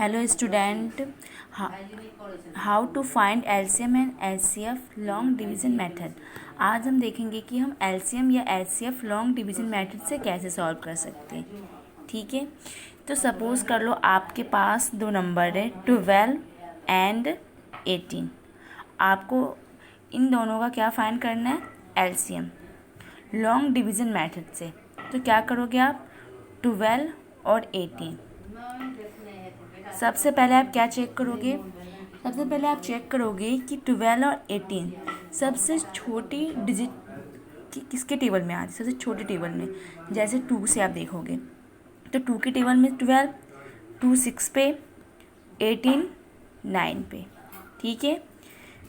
Hello student, how to find LCM and HCF long division method. आज हम देखेंगे कि हम एलसीएम या एचसीएफ लॉन्ग डिवीज़न मेथड से कैसे सॉल्व कर सकते हैं। ठीक है, तो सपोज़ कर लो आपके पास दो नंबर है 12 एंड 18। आपको इन दोनों का क्या फाइंड करना है, एलसीएम लॉन्ग डिवीज़न मेथड से। तो क्या करोगे आप, 12 और 18। सबसे पहले आप क्या चेक करोगे, सबसे पहले आप चेक करोगे कि 12 और 18 सबसे छोटी डिजिट किसके टेबल में आती है, सबसे छोटे टेबल में। जैसे 2 से आप देखोगे तो 2 के टेबल में 12, 2 6 पे, 18 9 पे। ठीक है,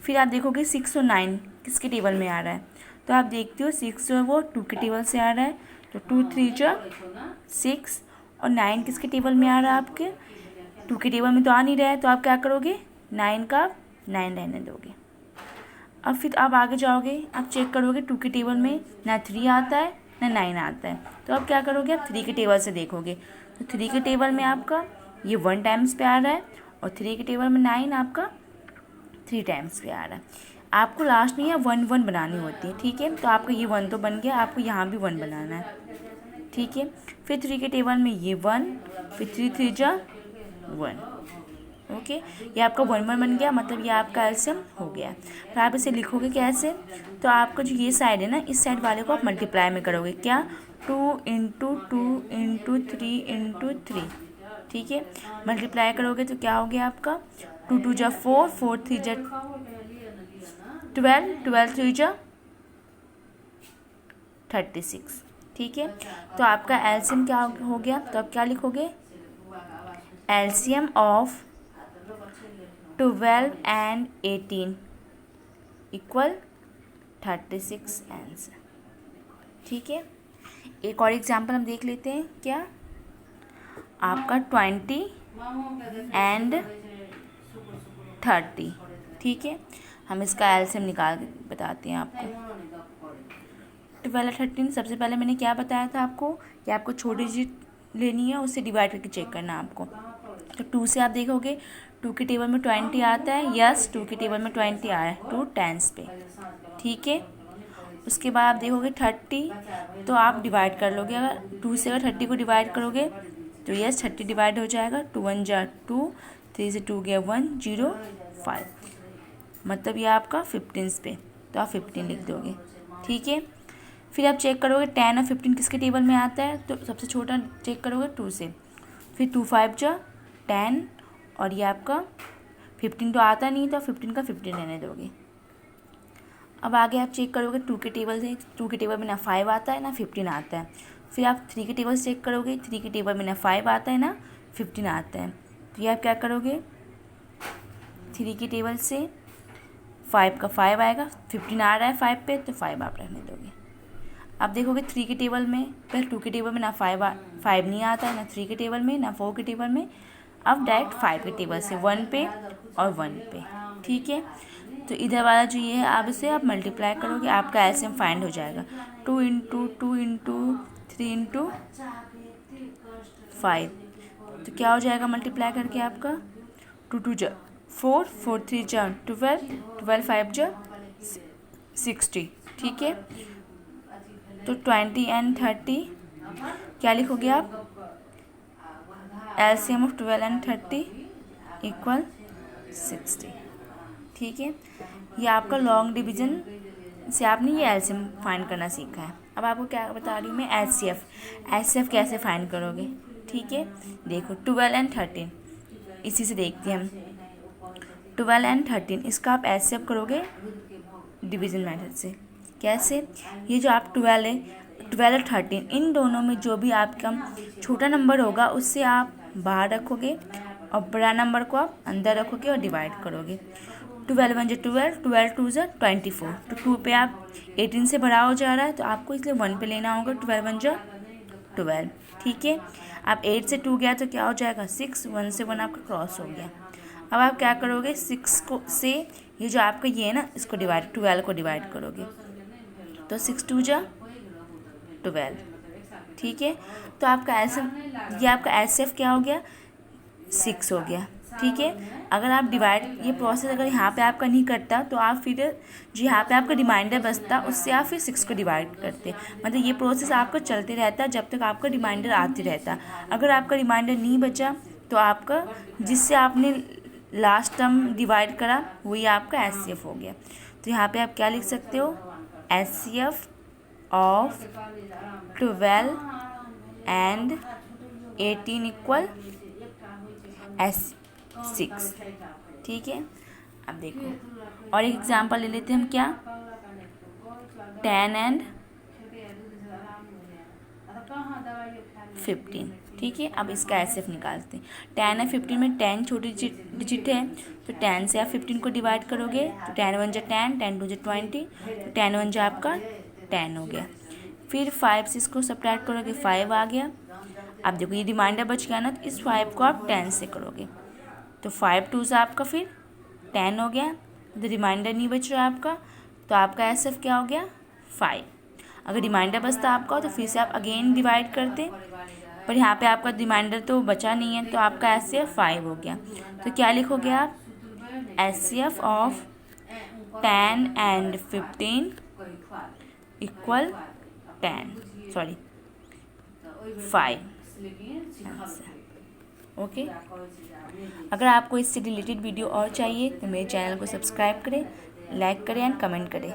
फिर आप देखोगे 6 और 9 किसके टेबल में आ रहा है, तो आप देखते हो 6 जो है वो 2 के टेबल से आ रहा है, तो 2 3 जो 6, और 9 किसके टेबल में आ रहा है, आपके 2 के टेबल में तो आ नहीं रहा है, तो आप क्या करोगे, 9 का 9 रहने दोगे। अब फिर आप आगे जाओगे, आप चेक करोगे 2 के टेबल में ना 3 आता है ना 9 आता है, तो आप क्या करोगे, आप 3 के टेबल से देखोगे, तो 3 के टेबल में आपका ये 1 टाइम्स पे आ रहा है, और 3 के टेबल में 9 आपका 3 टाइम्स पे आ रहा है। आपको लास्ट में यहाँ 1 1 बनानी होती है। ठीक है, तो आपका ये 1 तो बन गया, आपको यहाँ भी 1 बनाना है। ठीक है, फिर 3 के टेबल में ये 1, फिर 3 3 जा 1। ओके, ये आपका 1 1 बन गया, मतलब ये आपका एलसीएम हो गया। फिर आप इसे लिखोगे कैसे, तो आपका जो ये साइड है ना, इस साइड वाले को आप मल्टीप्लाई में करोगे, क्या 2 इंटू 2 इंटू 3 इंटू 3। ठीक है, मल्टीप्लाई करोगे तो क्या हो गया आपका, 2 2 जा 4, 4 3 जा 12, 12 3 जा 36। ठीक है, तो आपका एलसीएम क्या हो गया, तो आप क्या लिखोगे, LCM of 12 and 18 equal 36 answer. ठीक है, एक और एग्जाम्पल हम देख लेते हैं। क्या आपका 20 एंड 30। ठीक है, हम इसका एलसीएम निकाल के बताते हैं आपको। 12 और 13, सबसे पहले मैंने क्या बताया था आपको कि आपको छोटी डिजिट लेनी है, उससे डिवाइड करके चेक करना है आपको। तो 2 से आप देखोगे 2 के टेबल में 20 आता है, यस 2 के टेबल में 20 आ रहा है 2 10s पे। ठीक है, उसके बाद आप देखोगे 30, तो आप डिवाइड कर लोगे, अगर 2 से अगर 30 को डिवाइड करोगे तो यस 30 डिवाइड हो जाएगा, 2 1 जा 2, 3 से 2 गया 1 0 5, मतलब ये आपका 15s पे, तो आप 15 लिख दोगे। ठीक है, फिर आप चेक करोगे 10 और 15 किसके टेबल में आता है, तो सबसे छोटा चेक करोगे 2 से, फिर 2 5 जा 10, और ये आपका 15 तो आता नहीं, तो 15 का 15 रहने दोगे। अब आगे आप चेक करोगे 2 के टेबल से, 2 के टेबल में ना 5 आता है ना 15 आता है। फिर आप 3 के टेबल से चेक करोगे, 3 के टेबल में ना 5 आता है ना 15 आता है, तो ये आप क्या करोगे, 3 के टेबल से 5 का 5 आएगा, 15 आ रहा है 5 पे, तो 5 आप रहने दोगे। आप देखोगे 3 के टेबल में, पहले 2 के टेबल में ना 5 नहीं आता है, ना 3 के टेबल में ना 4 के टेबल में, अब डायरेक्ट 5 के टेबल से 1 पे और 1 पे। ठीक है, तो इधर वाला जो ये है, आप इसे आप मल्टीप्लाई करोगे, आपका एलसीएम फाइंड हो जाएगा, 2 इंटू 2 इंटू 3 इंटू 5, तो क्या हो जाएगा मल्टीप्लाई करके आपका 2 2 जा 4, 4 3 जा 12, 12 5 जा 60। ठीक है, तो 20 एंड 30 क्या लिखोगे आप, एलसीएम ऑफ 12 एंड 30 इक्वल 60। ठीक है, ये आपका लॉन्ग डिवीजन से आपने ये एलसीएम फाइंड करना सीखा है। अब आपको क्या बता रही हूँ मैं, एचसीएफ कैसे फाइंड करोगे। ठीक है, देखो 12 एंड 13, इसी से देखते हैं हम। 12 एंड 13 इसका आप एचसीएफ करोगे डिवीजन मेथड से। कैसे, ये जो आप 12 है, 12 और 13 इन दोनों में जो भी आपका छोटा नंबर होगा उससे आप बाहर रखोगे, और बड़ा नंबर को आप अंदर रखोगे और डिवाइड करोगे। 12 1 जो 12, 12 2 जो 24, तो 2 पे आप 18 से बड़ा हो जा रहा है, तो आपको इसलिए 1 पे लेना होगा, 12 1 जो 12। ठीक है, आप 8 से 2 गया तो क्या हो जाएगा 6, 1 से 1 आपका क्रॉस हो गया। अब आप क्या करोगे, 6 को से ये जो आपका ये है ना, इसको डिवाइड 12 को डिवाइड करोगे, तो 6 2 जा 12। ठीक है, तो आपका एलसीएम, ये आपका एचसीएफ क्या हो गया, 6 हो गया। ठीक है, अगर आप डिवाइड ये प्रोसेस अगर यहाँ पे आपका नहीं करता तो आप फिर जो यहाँ पे आपका रिमाइंडर बचता उससे आप फिर 6 को डिवाइड करते। मतलब ये प्रोसेस आपका चलते रहता जब तक आपका रिमाइंडर आते रहता। अगर आपका रिमाइंडर नहीं बचा तो आपका जिससे आपने लास्ट टर्म डिवाइड करा वही आपका HCF हो गया। तो यहाँ पे आप क्या लिख सकते हो, HCF ऑफ 12 एंड 18 इक्वल 6। ठीक है, अब देखो और एक एग्जांपल ले लेते हैं हम, क्या 10 एंड 15। ठीक है, अब इसका HCF निकालते हैं। 10 और 15 में 10 छोटी डिजिट है तो 10 से आप 15 को डिवाइड करोगे तो 10 1 जा 10, 10 2 जा 20, तो 10 1 जा आपका 10 हो गया। फिर 5 से इसको सब्ट्रैक्ट करोगे 5 आ गया। अब देखो ये रिमाइंडर बच गया ना, तो इस 5 को आप 10 से करोगे तो 5 2 से आपका फिर 10 हो गया। तो रिमाइंडर नहीं बच रहा आपका तो आपका HCF क्या हो गया, 5। अगर रिमाइंडर बचता आपका तो फिर से आप अगेन डिवाइड करते, पर यहाँ पे आपका रिमाइंडर तो बचा नहीं है तो आपका HCF 5 हो गया। तो क्या लिखोगे आप, HCF of 10 and 15 equal 5। Okay, अगर आपको इससे रिलेटेड वीडियो और चाहिए तो मेरे चैनल को सब्सक्राइब करें, लाइक करें एंड कमेंट करें।